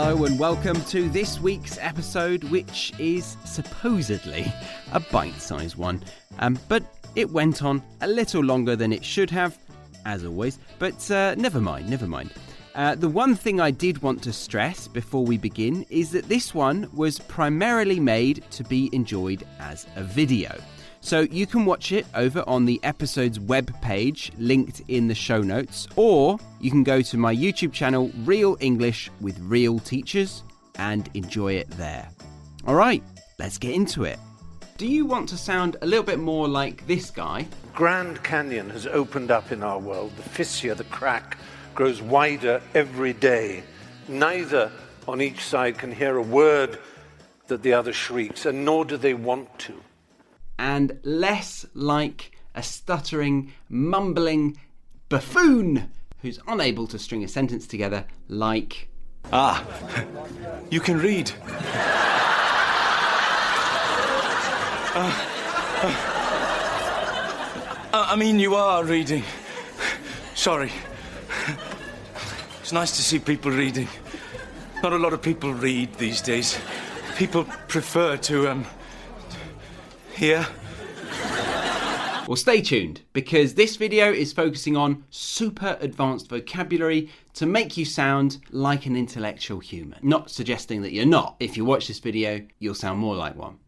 Hello and welcome to this week's episode, which is supposedly a bite-sized one. But it went on a little longer than it should have, as always. But never mind. The one thing I did want to stress before we begin is that this one was primarily made to be enjoyed as a video. So you can watch it over on the episode's webpage, linked in the show notes, or you can go to my YouTube channel, Real English with Real Teachers, and enjoy it there. All right, let's get into it. Do you want to sound a little bit more like this guy? Grand Canyon has opened up in our world. The fissure, the crack, grows wider every day. Neither on each side can hear a word that the other shrieks, and nor do they want to. And less like a stuttering, mumbling buffoon who's unable to string a sentence together like... Ah, you can read. I mean, you are reading. Sorry. It's nice to see people reading. Not a lot of people read these days. People prefer to, hear. Well, stay tuned, because this video is focusing on super advanced vocabulary to make you sound like an intellectual human. Not suggesting that you're not. If you watch this video, you'll sound more like one.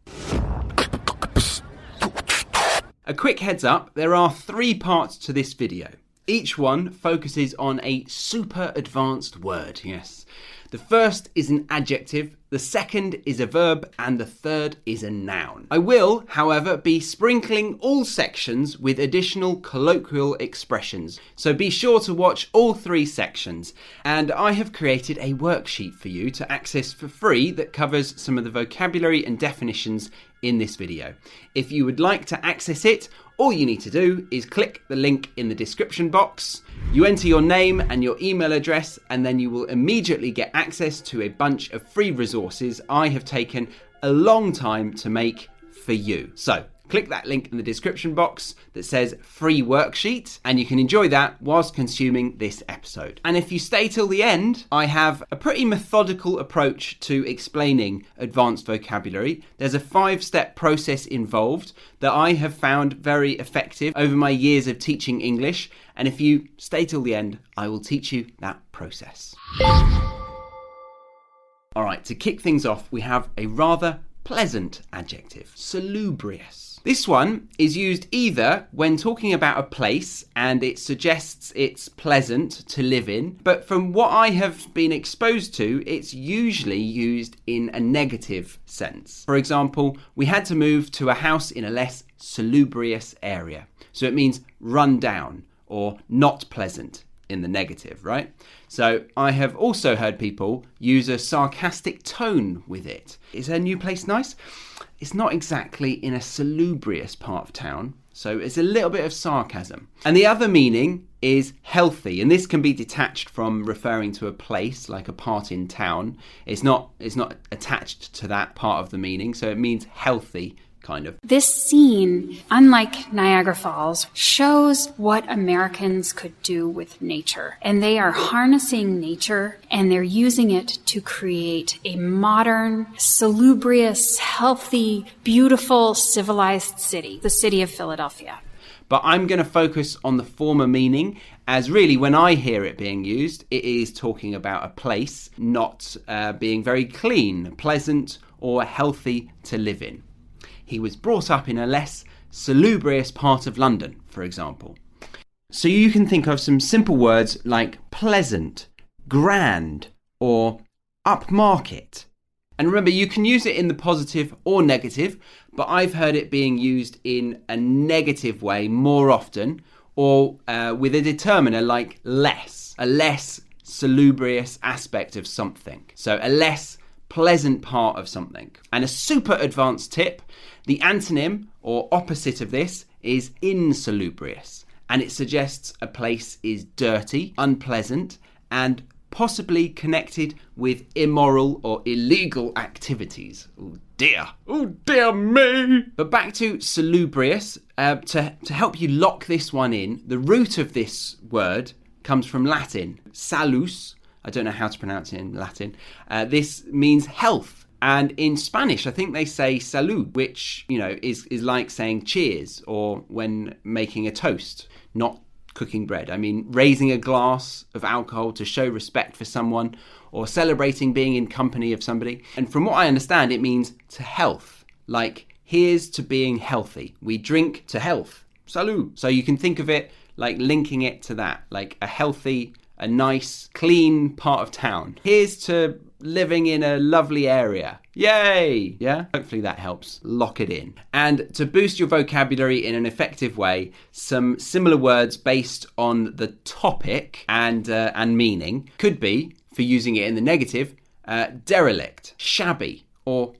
A quick heads up, there are 3 parts to this video. Each one focuses on a super advanced word, yes. The first is an adjective, the second is a verb, and the third is a noun. I will, however, be sprinkling all sections with additional colloquial expressions, so be sure to watch all 3 sections. And I have created a worksheet for you to access for free that covers some of the vocabulary and definitions in this video. If you would like to access it, all you need to do is click the link in the description box. You enter your name and your email address, and then you will immediately get access to a bunch of free resources I have taken a long time to make for you. So click that link in the description box that says free worksheet, and you can enjoy that whilst consuming this episode. And if you stay till the end, I have a pretty methodical approach to explaining advanced vocabulary. There's a 5-step process involved that I have found very effective over my years of teaching English. And if you stay till the end, I will teach you that process. All right, to kick things off, we have a rather pleasant adjective, salubrious. This one is used either when talking about a place and it suggests it's pleasant to live in, but from what I have been exposed to, it's usually used in a negative sense. For example, we had to move to a house in a less salubrious area. So it means run down or not pleasant in the negative, right? So I have also heard people use a sarcastic tone with it. Is their new place nice? It's not exactly in a salubrious part of town, so it's a little bit of sarcasm. And the other meaning is healthy, and this can be detached from referring to a place, like a part in town. It's not attached to that part of the meaning, so it means healthy, kind of. This scene, unlike Niagara Falls, shows what Americans could do with nature. And they are harnessing nature and they're using it to create a modern, salubrious, healthy, beautiful, civilized city, the city of Philadelphia. But I'm going to focus on the former meaning, as really when I hear it being used, it is talking about a place not being very clean, pleasant, or healthy to live in. He was brought up in a less salubrious part of London, for example. So you can think of some simple words like pleasant, grand, or upmarket. And remember, you can use it in the positive or negative, but I've heard it being used in a negative way more often, or with a determiner like less, a less salubrious aspect of something. So a less pleasant part of something. And a super advanced tip, the antonym or opposite of this is insalubrious, and it suggests a place is dirty, unpleasant, and possibly connected with immoral or illegal activities. Oh dear me. But back to salubrious, to help you lock this one in, the root of this word comes from Latin, salus, I don't know how to pronounce it in Latin. This means health. And in Spanish, I think they say salud, which, is like saying cheers, or when making a toast, not cooking bread. I mean, raising a glass of alcohol to show respect for someone, or celebrating being in company of somebody. And from what I understand, it means to health, like here's to being healthy. We drink to health. Salud. So you can think of it like linking it to that, like a nice, clean part of town. Here's to living in a lovely area. Yay! Yeah? Hopefully that helps. Lock it in. And to boost your vocabulary in an effective way, some similar words based on the topic and meaning could be, for using it in the negative, derelict, shabby, or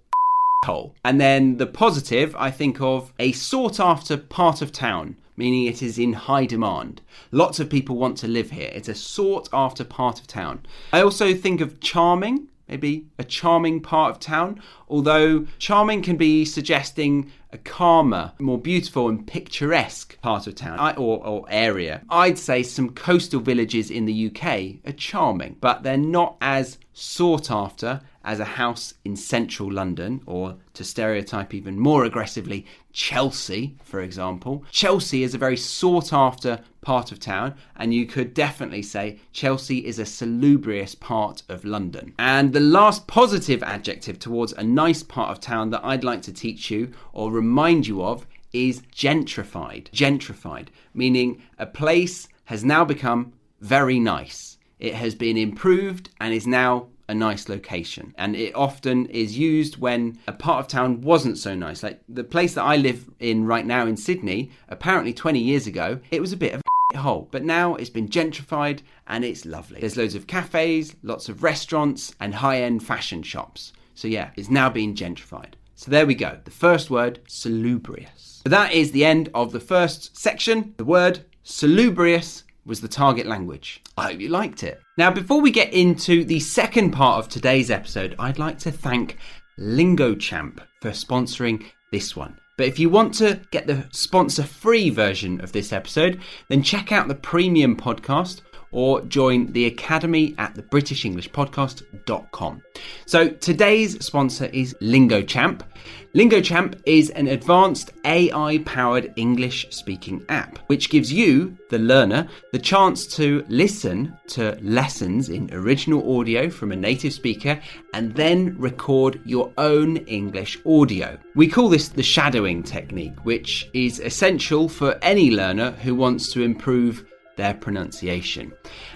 hole. And then the positive, I think of a sought-after part of town, meaning it is in high demand. Lots of people want to live here. It's a sought-after part of town. I also think of charming, maybe a charming part of town, although charming can be suggesting a calmer, more beautiful and picturesque part of town or area. I'd say some coastal villages in the UK are charming, but they're not as sought after as a house in central London, or to stereotype even more aggressively, Chelsea, for example. Chelsea is a very sought after part of town, and you could definitely say Chelsea is a salubrious part of London. And the last positive adjective towards a nice part of town that I'd like to teach you or remind you of is gentrified. Gentrified, meaning a place has now become very nice. It has been improved and is now a nice location. And it often is used when a part of town wasn't so nice. Like the place that I live in right now in Sydney, apparently 20 years ago, it was a bit of a hole. But now it's been gentrified and it's lovely. There's loads of cafes, lots of restaurants and high-end fashion shops. So yeah, it's now been gentrified. So there we go. The first word, salubrious. So that is the end of the first section. The word salubrious was the target language. I hope you liked it. Now, before we get into the second part of today's episode, I'd like to thank LingoChamp for sponsoring this one. But if you want to get the sponsor-free version of this episode, then check out the premium podcast or join the Academy at thebritishenglishpodcast.com. So today's sponsor is LingoChamp. LingoChamp is an advanced AI-powered English-speaking app, which gives you, the learner, the chance to listen to lessons in original audio from a native speaker and then record your own English audio. We call this the shadowing technique, which is essential for any learner who wants to improve their pronunciation.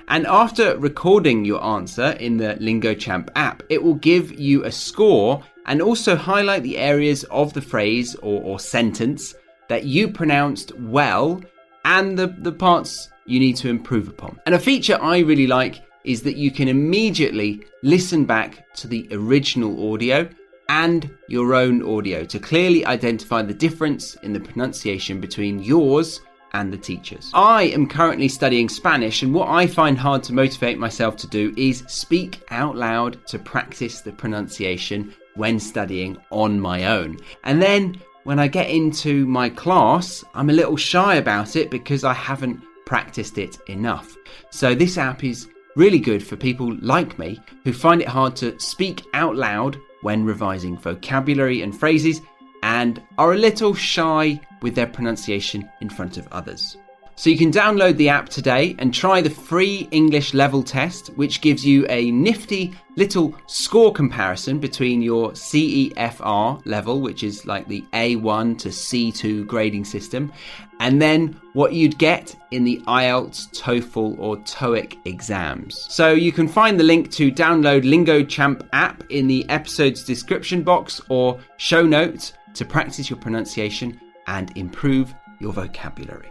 And after recording your answer in the LingoChamp app, it will give you a score and also highlight the areas of the phrase or sentence that you pronounced well and the parts you need to improve upon. And a feature I really like is that you can immediately listen back to the original audio and your own audio to clearly identify the difference in the pronunciation between yours and the teachers. I am currently studying Spanish, and what I find hard to motivate myself to do is speak out loud to practice the pronunciation when studying on my own. And then when I get into my class, I'm a little shy about it because I haven't practiced it enough. So this app is really good for people like me who find it hard to speak out loud when revising vocabulary and phrases and are a little shy with their pronunciation in front of others. So you can download the app today and try the free English level test, which gives you a nifty little score comparison between your CEFR level, which is like the A1 to C2 grading system, and then what you'd get in the IELTS, TOEFL or TOEIC exams. So you can find the link to download LingoChamp app in the episode's description box or show notes to practice your pronunciation and improve your vocabulary.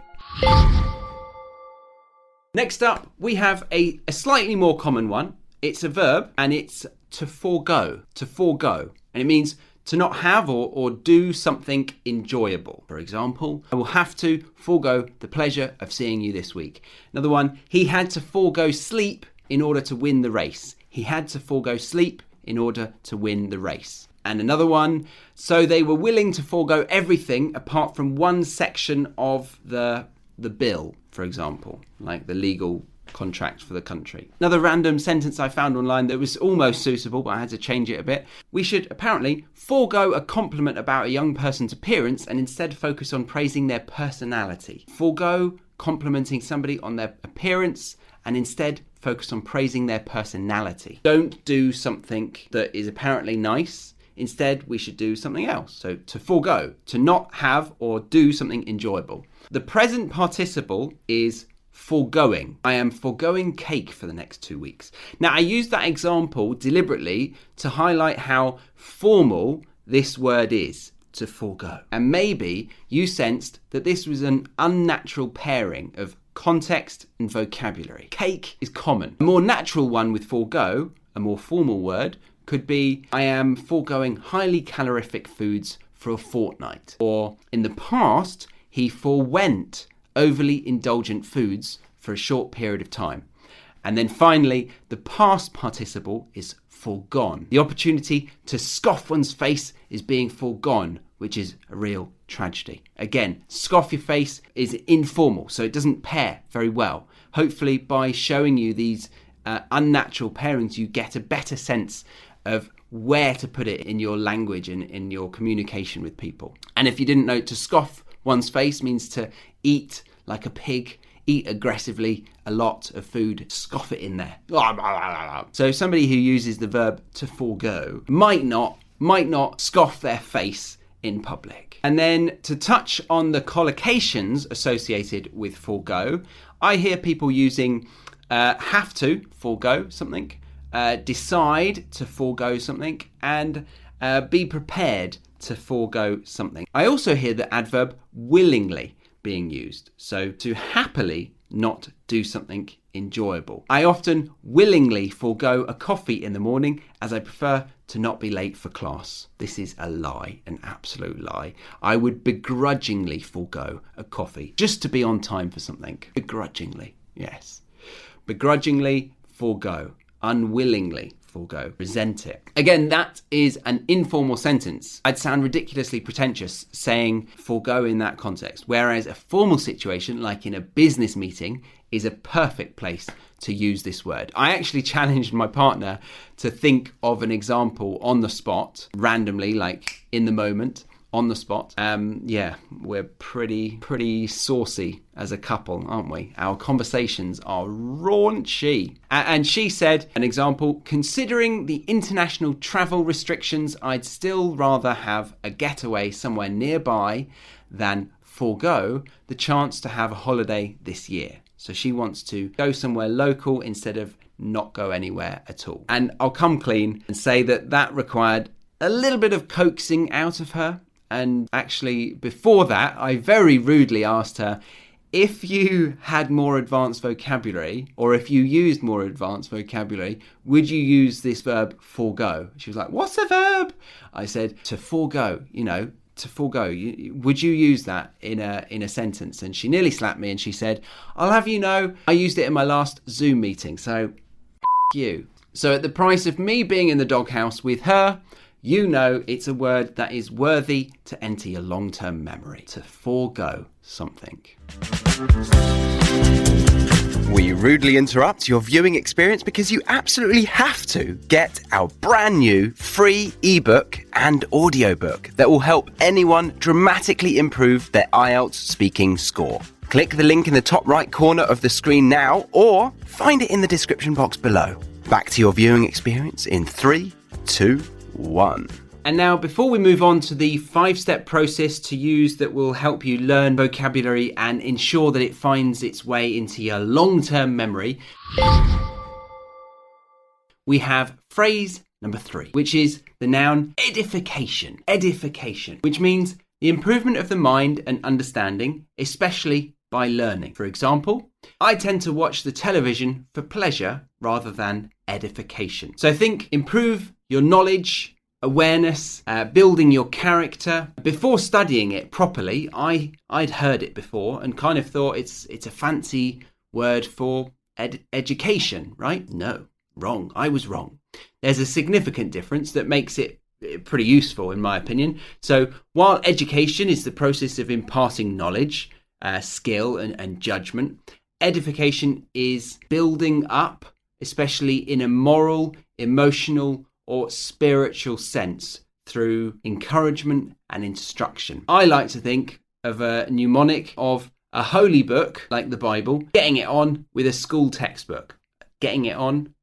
Next up, we have a slightly more common one. It's a verb and it's to forego. To forego. And it means to not have or do something enjoyable. For example, I will have to forego the pleasure of seeing you this week. Another one, he had to forego sleep in order to win the race. He had to forego sleep in order to win the race. And another one, so they were willing to forego everything apart from one section of the bill, for example, like the legal contract for the country. Another random sentence I found online that was almost suitable, but I had to change it a bit. We should apparently forego a compliment about a young person's appearance and instead focus on praising their personality. Forego complimenting somebody on their appearance and instead focus on praising their personality. Don't do something that is apparently nice. Instead, we should do something else. So to forego, to not have or do something enjoyable. The present participle is foregoing. I am foregoing cake for the next 2 weeks. Now, I use that example deliberately to highlight how formal this word is, to forego. And maybe you sensed that this was an unnatural pairing of context and vocabulary. Cake is common. A more natural one with forego, a more formal word, could be, I am foregoing highly calorific foods for a fortnight. Or in the past, he forewent overly indulgent foods for a short period of time. And then finally, the past participle is foregone. The opportunity to scoff one's face is being foregone, which is a real tragedy. Again, scoff your face is informal, so it doesn't pair very well. Hopefully, by showing you these unnatural pairings, you get a better sense of where to put it in your language and in your communication with people. And if you didn't know, to scoff one's face means to eat like a pig, eat aggressively a lot of food, scoff it in there. So somebody who uses the verb to forego might not scoff their face in public. And then to touch on the collocations associated with forego, I hear people using have to forego something, decide to forego something, and be prepared to forego something. I also hear the adverb willingly being used. So to happily not do something enjoyable. I often willingly forego a coffee in the morning as I prefer to not be late for class. This is a lie, an absolute lie. I would begrudgingly forego a coffee just to be on time for something. Begrudgingly, yes. Begrudgingly forego. Unwillingly forego. Resent it. Again, that is an informal sentence. I'd sound ridiculously pretentious saying forego in that context, whereas a formal situation, like in a business meeting, is a perfect place to use this word. I actually challenged my partner to think of an example on the spot, randomly, like in the moment, on the spot. Yeah, we're pretty saucy as a couple, aren't we? Our conversations are raunchy. And she said, an example, considering the international travel restrictions, I'd still rather have a getaway somewhere nearby than forego the chance to have a holiday this year. So she wants to go somewhere local instead of not go anywhere at all. And I'll come clean and say that required a little bit of coaxing out of her. And actually, before that, I very rudely asked her, if you had more advanced vocabulary, or if you used more advanced vocabulary, would you use this verb forego? She was like, what's a verb? I said, to forego, to forego. Would you use that in a sentence? And she nearly slapped me and she said, I'll have you know, I used it in my last Zoom meeting, so you. So at the price of me being in the doghouse with her, you know it's a word that is worthy to enter your long-term memory. To forego something. We rudely interrupt your viewing experience because you absolutely have to get our brand new free ebook and audiobook that will help anyone dramatically improve their IELTS speaking score. Click the link in the top right corner of the screen now, or find it in the description box below. Back to your viewing experience in 3, 2, 1. And now, before we move on to the 5-step process to use that will help you learn vocabulary and ensure that it finds its way into your long-term memory, we have phrase number 3, which is the noun edification. Edification, which means the improvement of the mind and understanding, especially by learning. For example, I tend to watch the television for pleasure rather than edification. So think improve your knowledge, awareness, building your character. Before studying it properly, I'd heard it before and kind of thought it's a fancy word for education, right? No, wrong. I was wrong. There's a significant difference that makes it pretty useful, in my opinion. So while education is the process of imparting knowledge, skill and judgment, edification is building up, especially in a moral, emotional, or spiritual sense through encouragement and instruction. I like to think of a mnemonic of a holy book like the Bible, getting it on with a school textbook, getting it on,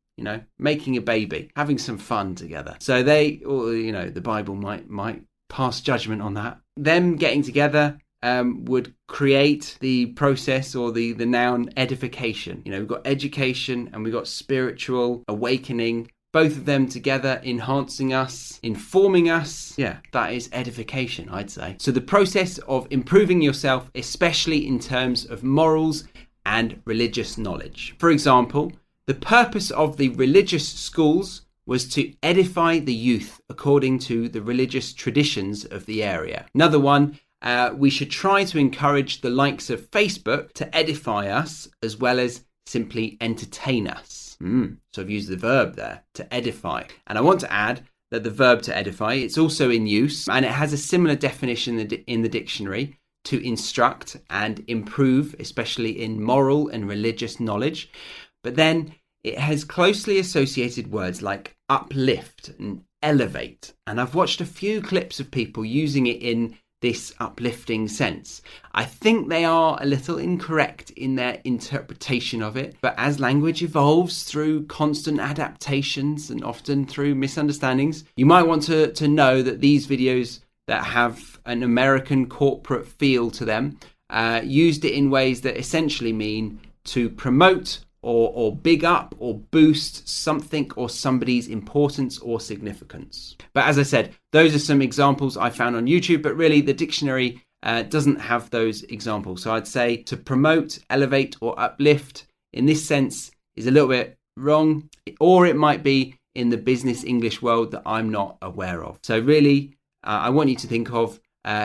making a baby, having some fun together. So the Bible might pass judgment on that. Them getting together would create the process or the noun edification. We've got education and we've got spiritual awakening, both of them together enhancing us, informing us. Yeah, that is edification, I'd say. So the process of improving yourself, especially in terms of morals and religious knowledge. For example, the purpose of the religious schools was to edify the youth according to the religious traditions of the area. Another one, we should try to encourage the likes of Facebook to edify us as well as simply entertain us. So I've used the verb there, to edify. And I want to add that the verb to edify, it's also in use, and it has a similar definition in the dictionary: to instruct and improve, especially in moral and religious knowledge. But then it has closely associated words like uplift and elevate. And I've watched a few clips of people using it in this uplifting sense. I think they are a little incorrect in their interpretation of it, but as language evolves through constant adaptations and often through misunderstandings, you might want to know that these videos that have an American corporate feel to them used it in ways that essentially mean to promote or big up or boost something or somebody's importance or significance. But as I said, those are some examples I found on YouTube, but really the dictionary doesn't have those examples. So I'd say to promote, elevate, or uplift in this sense is a little bit wrong, or it might be in the business English world that I'm not aware of. So really, I want you to think of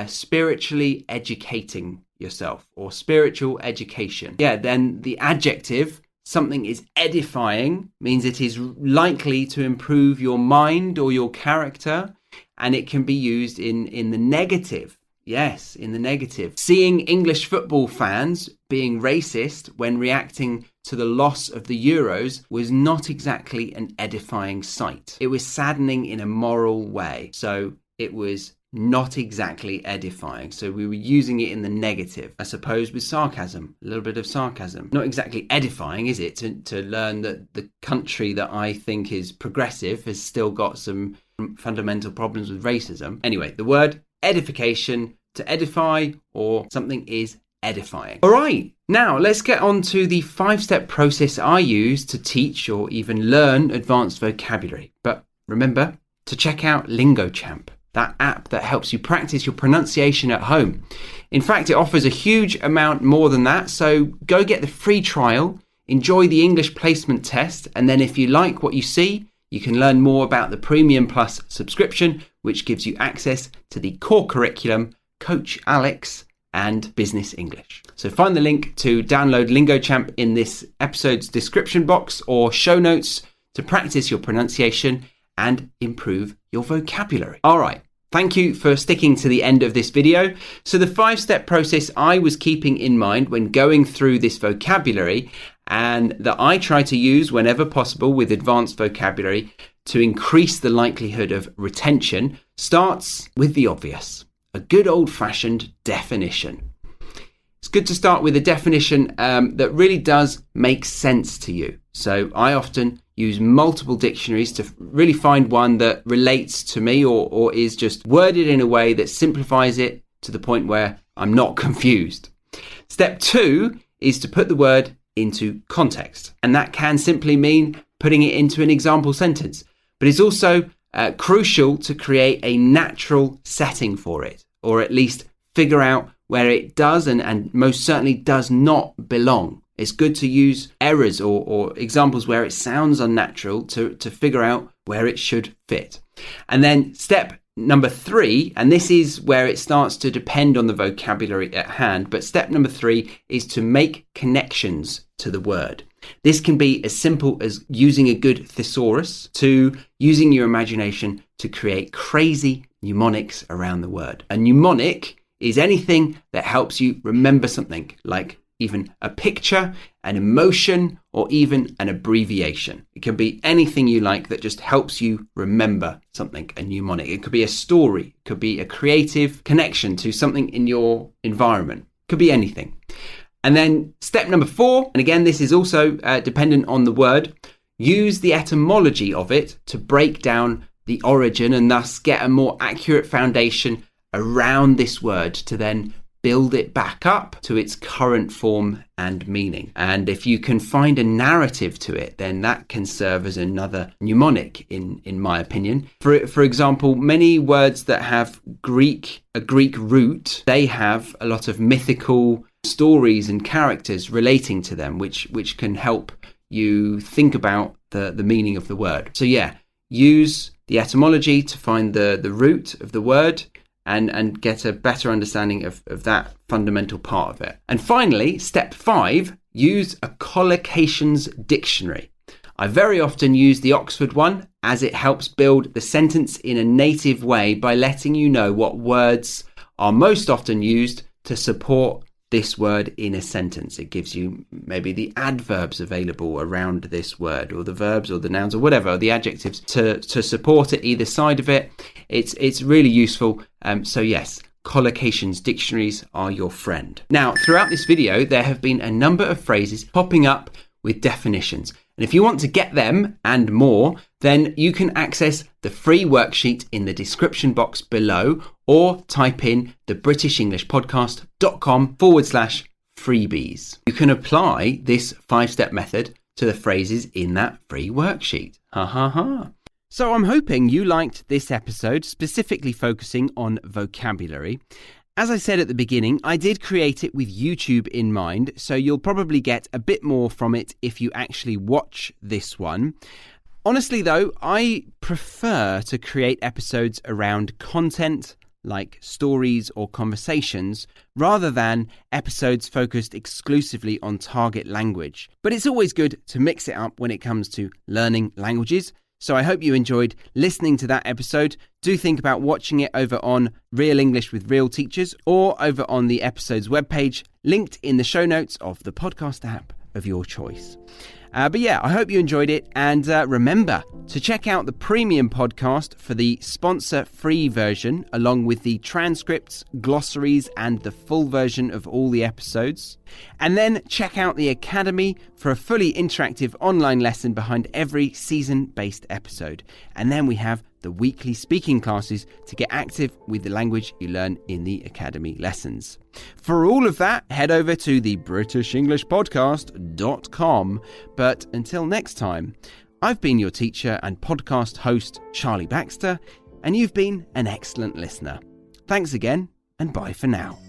spiritually educating yourself, or spiritual education. Yeah, then the adjective, something is edifying, means it is likely to improve your mind or your character, and it can be used in the negative. Yes, in the negative. Seeing English football fans being racist when reacting to the loss of the Euros was not exactly an edifying sight. It was saddening in a moral way. So it was not exactly edifying. So we were using it in the negative, I suppose, with sarcasm, a little bit of sarcasm. Not exactly edifying, is it, to learn that the country that I think is progressive has still got some fundamental problems with racism. Anyway, the word edification, to edify, or something is edifying. All right, now let's get on to the 5-step process I use to teach or even learn advanced vocabulary. But remember to check out LingoChamp, that app that helps you practice your pronunciation at home. In fact, it offers a huge amount more than that, so go get the free trial, enjoy the English placement test, and then if you like what you see, you can learn more about the Premium Plus subscription, which gives you access to the core curriculum, Coach Alex, and Business English. So find the link to download LingoChamp in this episode's description box or show notes to practice your pronunciation and improve your vocabulary. All right, thank you for sticking to the end of this video. So the 5-step process I was keeping in mind when going through this vocabulary, and that I try to use whenever possible with advanced vocabulary to increase the likelihood of retention, starts with the obvious, a good old-fashioned definition. It's good to start with a definition that really does make sense to you. So I often use multiple dictionaries to really find one that relates to me or is just worded in a way that simplifies it to the point where I'm not confused. Step 2 is to put the word into context. And that can simply mean putting it into an example sentence. But it's also crucial to create a natural setting for it, or at least figure out where it does and most certainly does not belong. It's good to use errors or examples where it sounds unnatural to figure out where it should fit. And then step number 3, and this is where it starts to depend on the vocabulary at hand, but step number 3 is to make connections to the word. This can be as simple as using a good thesaurus to using your imagination to create crazy mnemonics around the word. A mnemonic is anything that helps you remember something, like even a picture, an emotion, or even an abbreviation. It can be anything you like that just helps you remember something, a mnemonic. It could be a story, it could be a creative connection to something in your environment. It could be anything. And then step number 4, and again, this is also dependent on the word, use the etymology of it to break down the origin and thus get a more accurate foundation around this word to then build it back up to its current form and meaning. And if you can find a narrative to it, then that can serve as another mnemonic, in my opinion. For example, many words that have a Greek root, they have a lot of mythical stories and characters relating to them, which can help you think about the meaning of the word. So yeah, use the etymology to find the root of the word and get a better understanding of that fundamental part of it. And finally, step 5, use a collocations dictionary. I very often use the Oxford one as it helps build the sentence in a native way by letting you know what words are most often used to support this word in a sentence. It gives you maybe the adverbs available around this word, or the verbs or the nouns or whatever, or the adjectives to support it, either side of it. It's really useful. So yes, collocations dictionaries are your friend. Now, throughout this video, there have been a number of phrases popping up with definitions. And if you want to get them and more, then you can access the free worksheet in the description box below, or type in thebritishenglishpodcast.com/freebies. You can apply this 5-step method to the phrases in that free worksheet. Ha ha ha. So I'm hoping you liked this episode, specifically focusing on vocabulary. As I said at the beginning, I did create it with YouTube in mind, so you'll probably get a bit more from it if you actually watch this one. Honestly though, I prefer to create episodes around content like stories or conversations, rather than episodes focused exclusively on target language. But it's always good to mix it up when it comes to learning languages. So I hope you enjoyed listening to that episode. Do think about watching it over on Real English with Real Teachers, or over on the episode's webpage, linked in the show notes of the podcast app of your choice. But yeah, I hope you enjoyed it. And remember to check out the premium podcast for the sponsor-free version, along with the transcripts, glossaries, and the full version of all the episodes. And then check out the Academy for a fully interactive online lesson behind every season-based episode. And then we have the weekly speaking classes to get active with the language you learn in the Academy lessons. For all of that, head over to the BritishEnglishPodcast.com. But until next time, I've been your teacher and podcast host, Charlie Baxter, and you've been an excellent listener. Thanks again, and bye for now.